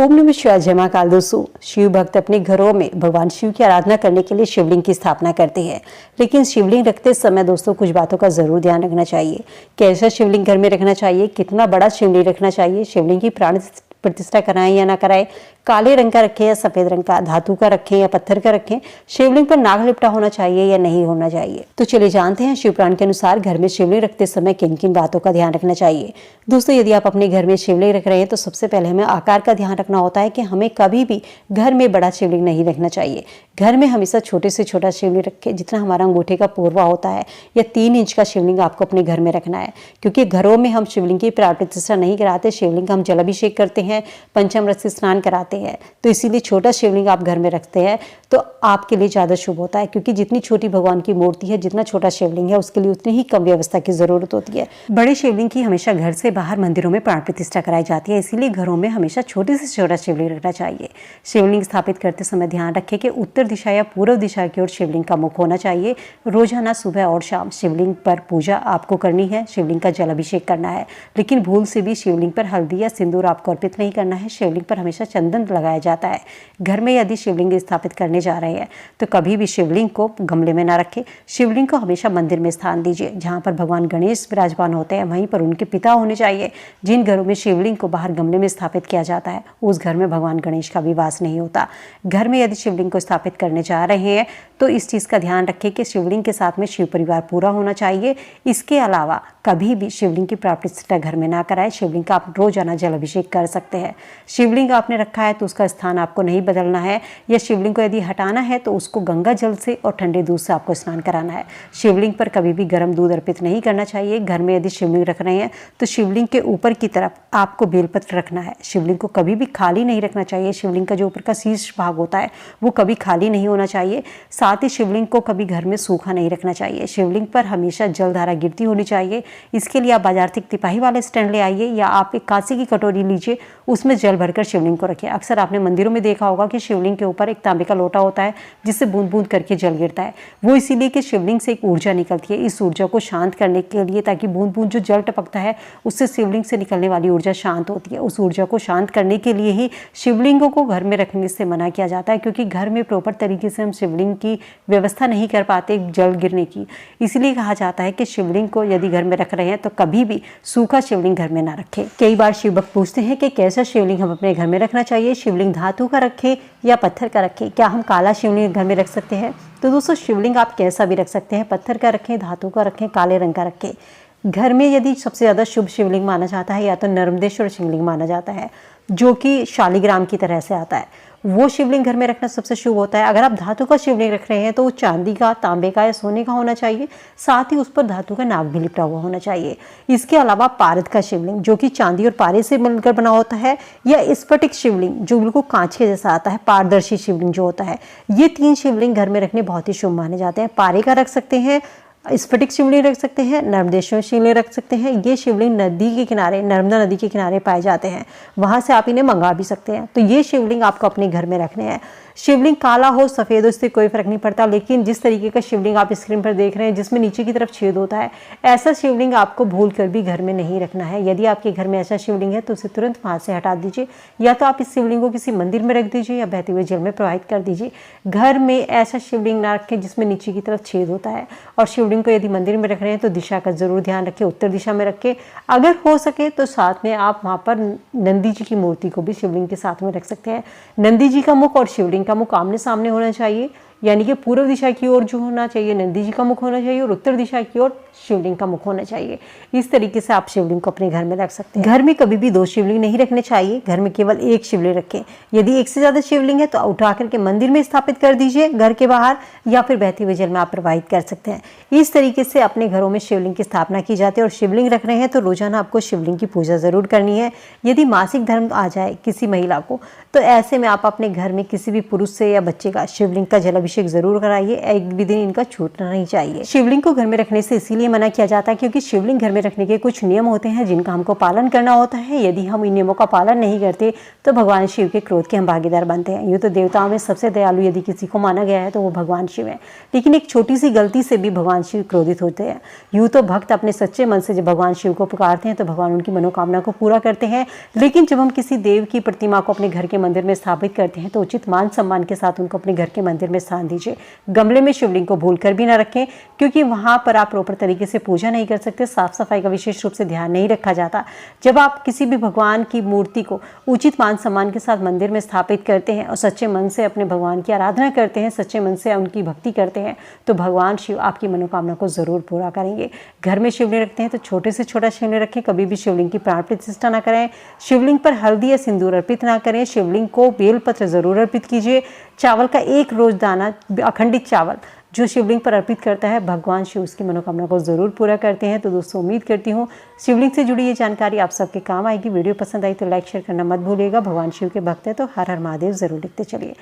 ओम नमः शिवाय। जय महाकाल। दोस्तों, शिव भक्त अपने घरों में भगवान शिव की आराधना करने के लिए शिवलिंग की स्थापना करते हैं, लेकिन शिवलिंग रखते समय दोस्तों कुछ बातों का जरूर ध्यान रखना चाहिए। कैसा शिवलिंग घर में रखना चाहिए, कितना बड़ा शिवलिंग रखना चाहिए, शिवलिंग की प्राण प्रतिष्ठा कराएं या ना कराएं, काले रंग का रखें या सफेद रंग का, धातु का रखें या पत्थर का रखें, शिवलिंग पर नाग लिपटा होना चाहिए या नहीं होना चाहिए। तो चलिए जानते हैं शिव पुराण के अनुसार घर में शिवलिंग रखते समय किन किन बातों का ध्यान रखना चाहिए। दोस्तों, यदि आप अपने घर में शिवलिंग रख रहे हैं तो सबसे पहले हमें आकार का ध्यान रखना होता है कि हमें कभी भी घर में बड़ा शिवलिंग नहीं रखना चाहिए। घर में हमेशा छोटे से छोटा शिवलिंग रखें, जितना हमारा अंगूठे का पोरवा होता है या 3 इंच का शिवलिंग आपको अपने घर में रखना है, क्योंकि घरों में हम शिवलिंग की प्राण प्रतिष्ठा नहीं कराते, शिवलिंग का हम जल अभिषेक करते हैं, पंचामृत से स्नान कराते हैं। तो इसीलिए छोटा शिवलिंग आप घर में रखते हैं तो आपके लिए ज़्यादा शुभ होता है, क्योंकि जितनी छोटी भगवान की मूर्ति है, जितना छोटा शिवलिंग है, उसके लिए उतनी ही कम व्यवस्था की जरूरत होती है। बड़े शिवलिंग की हमेशा घर से बाहर मंदिरों में प्राण प्रतिष्ठा कराई जाती है, इसीलिए घरों में हमेशा छोटे से छोटा शिवलिंग रखना चाहिए। शिवलिंग स्थापित करते समय ध्यान रखें कि उत्तर दिशा या पूर्व दिशा की ओर शिवलिंग का मुख होना चाहिए। रोजाना सुबह और शाम शिवलिंग पर पूजा आपको करनी है, शिवलिंग का जल अभिषेक करना है, लेकिन भूल से भी शिवलिंग पर हल्दी या सिंदूर आपको अर्पित नहीं करना है। शिवलिंग पर हमेशा चंदन लगाया जाता है। घर में यदि शिवलिंग स्थापित करने जा रहे हैं तो कभी भी शिवलिंग को गमले में ना रखें। शिवलिंग को हमेशा मंदिर में स्थान दीजिए। जहां पर भगवान गणेश विराजमान होते हैं वहीं पर उनके पिता होने चाहिए। जिन घरों में शिवलिंग को बाहर गमले में स्थापित किया जाता है उस घर में भगवान गणेश का भी वास नहीं होता। घर में यदि शिवलिंग को स्थापित करने जा रहे हैं तो इस चीज का ध्यान रखें कि शिवलिंग के साथ में शिव परिवार पूरा होना चाहिए। इसके अलावा कभी भी शिवलिंग की प्राण प्रतिष्ठा घर में ना कराएं। शिवलिंग का आप रोजाना जल अभिषेक कर सकते हैं। शिवलिंग आपने रखा है तो उसका स्थान आपको नहीं बदलना है, या शिवलिंग को यदि हटाना है तो उसको गंगा जल से और ठंडे दूध से आपको स्नान कराना है। शिवलिंग पर कभी भी गर्म दूध अर्पित नहीं करना चाहिए। घर में यदि शिवलिंग रख रहे हैं तो शिवलिंग के ऊपर की तरफ आपको बेलपत्र रखना है। शिवलिंग को कभी भी खाली नहीं रखना चाहिए। शिवलिंग का जो ऊपर का शीर्ष भाग होता है वो कभी खाली नहीं होना चाहिए। साथ ही शिवलिंग को कभी घर में सूखा नहीं रखना चाहिए। शिवलिंग पर हमेशा जलधारा गिरती होनी चाहिए। इसके लिए आप बाजार से तिपाही वाले स्टैंड ले आइए, या आप एक कांसे की कटोरी लीजिए, उसमें जल भरकर शिवलिंग को रखिए। अक्सर आपने मंदिरों में देखा होगा कि शिवलिंग के ऊपर एक तांबे का लोटा होता है जिससे बूंद बूंद करके जल गिरता है। वो इसीलिए कि शिवलिंग से एक ऊर्जा निकलती है। इस ऊर्जा को शांत करने के लिए, ताकि बूंद बूंद जो जल टपकता है उससे शिवलिंग से निकलने वाली ऊर्जा शांत होती है। उस ऊर्जा को शांत करने के लिए ही शिवलिंगों को घर में रखने से मना किया जाता है, क्योंकि घर में प्रॉपर तरीके से हम शिवलिंग की व्यवस्था नहीं कर पाते जल गिरने की। इसलिए कहा जाता है कि शिवलिंग को यदि घर में रख रहे हैं तो कभी भी सूखा शिवलिंग घर में ना रखें। कई बार शिव भक्त पूछते हैं कि कैसा शिवलिंग हम अपने घर में रखना चाहिए, शिवलिंग धातु का रखें या पत्थर का रखें, क्या हम काला शिवलिंग घर में रख सकते हैं? तो दोस्तों, शिवलिंग आप कैसा भी रख सकते हैं, पत्थर का रखें, धातु का रखें, काले रंग का रखें। घर में यदि सबसे ज्यादा शुभ शिवलिंग माना जाता है या तो नर्मदेश्वर शिवलिंग माना जाता है, जो कि शालिग्राम की तरह से आता है, वो शिवलिंग घर में रखना सबसे शुभ होता है। अगर आप धातु का शिवलिंग रख रहे हैं तो वो चांदी का, तांबे का या सोने का होना चाहिए। साथ ही उस पर धातु का नाग भी लिपटा हुआ होना चाहिए। इसके अलावा पारद का शिवलिंग, जो कि चांदी और पारे से मिलकर बना होता है, या स्फटिक शिवलिंग जो बिल्कुल कांच के जैसा आता है, पारदर्शी शिवलिंग जो होता है, ये 3 शिवलिंग घर में रखने बहुत ही शुभ माने जाते हैं। पारे का रख सकते हैं, स्फटिक शिवलिंग रख सकते हैं, नर्मदेश्वर शिवलिंग रख सकते हैं। ये शिवलिंग नदी के किनारे, नर्मदा नदी के किनारे पाए जाते हैं, वहां से आप इन्हें मंगा भी सकते हैं। तो ये शिवलिंग आपको अपने घर में रखने हैं। शिवलिंग काला हो सफेद हो इससे कोई फर्क नहीं पड़ता, लेकिन जिस तरीके का शिवलिंग आप स्क्रीन पर देख रहे हैं जिसमें नीचे की तरफ छेद होता है, ऐसा शिवलिंग आपको भूल कर भी घर में नहीं रखना है। यदि आपके घर में ऐसा शिवलिंग है तो उसे तुरंत वहां से हटा दीजिए, या तो आप इस शिवलिंग को किसी मंदिर में रख दीजिए या बहते हुए जल में प्रवाहित कर दीजिए। घर में ऐसा शिवलिंग ना रखें जिसमें नीचे की तरफ छेद होता है। और शिवलिंग को यदि मंदिर में रख रहे हैं तो दिशा का जरूर ध्यान रखें, उत्तर दिशा में रखें। अगर हो सके तो साथ में आप वहां पर नंदी जी की मूर्ति को भी शिवलिंग के साथ में रख सकते हैं। नंदी जी का मुख और शिवलिंग का मुख आमने सामने होना चाहिए, यानी कि पूर्व दिशा की ओर जो होना चाहिए नंदी जी का मुख होना चाहिए, और उत्तर दिशा की ओर शिवलिंग का मुख होना चाहिए। इस तरीके से आप शिवलिंग को अपने घर में रख सकते हैं। घर में कभी भी 2 शिवलिंग नहीं रखने चाहिए, घर में केवल 1 शिवलिंग रखें। यदि 1 से ज्यादा शिवलिंग है तो उठा करके मंदिर में स्थापित कर दीजिए घर के बाहर, या फिर बहते हुए जल में आप प्रवाहित कर सकते हैं। इस तरीके से अपने घरों में शिवलिंग की स्थापना की जाती है। और शिवलिंग रख रहे हैं तो रोजाना आपको शिवलिंग की पूजा जरूर करनी है। यदि मासिक धर्म आ जाए किसी महिला को तो ऐसे में आप अपने घर में किसी भी पुरुष से या बच्चे का शिवलिंग का जल अभिषेक जरूर कराइए, एक भी दिन इनका छूटना नहीं चाहिए। शिवलिंग को घर में रखने से इसीलिए मना किया जाता है क्योंकि शिवलिंग घर में रखने के कुछ नियम होते हैं जिनका हमको पालन करना होता है। यदि हम इन नियमों का पालन नहीं करते तो भगवान शिव के क्रोध के हम भागीदार बनते हैं। यूँ तो देवताओं में सबसे दयालु यदि किसी को माना गया है तो वो भगवान शिव है, लेकिन एक छोटी सी गलती से भी भगवान शिव क्रोधित होते हैं। यूँ तो भक्त अपने सच्चे मन से जब भगवान शिव को पुकारते हैं तो भगवान उनकी मनोकामना को पूरा करते हैं, लेकिन जब हम किसी देव की प्रतिमा को अपने घर के मंदिर में स्थापित करते हैं तो उचित मान सम्मान के साथ उनको अपने घर के मंदिर में स्थान दीजिए। गमले में शिवलिंग को भूल कर भी ना रखें क्योंकि वहां पर आप प्रॉपर तरीके से पूजा नहीं कर सकते, साफ सफाई का विशेष रूप से ध्यान नहीं रखा जाता। जब आप किसी भी भगवान की मूर्ति को उचित मान सम्मान के साथ मंदिर में स्थापित करते हैं और सच्चे मन से अपने भगवान की आराधना करते हैं, सच्चे मन से उनकी भक्ति करते हैं तो भगवान शिव आपकी मनोकामना को जरूर पूरा करेंगे। घर में शिवलिंग रखते हैं तो छोटे से छोटा शिवलिंग रखें, कभी भी शिवलिंग की प्राण प्रतिष्ठा ना करें, शिवलिंग पर हल्दी या सिंदूर अर्पित ना करें, शिवलिंग को बेलपत्र जरूर अर्पित कीजिए। चावल का एक रोज दाना, अखंडित चावल जो शिवलिंग पर अर्पित करता है भगवान शिव उसकी मनोकामना को जरूर पूरा करते हैं। तो दोस्तों उम्मीद करती हूँ शिवलिंग से जुड़ी ये जानकारी आप सबके काम आएगी। वीडियो पसंद आई तो लाइक शेयर करना मत भूलिएगा। भगवान शिव के भक्त हैं तो हर हर महादेव जरूर लिखते चलिए।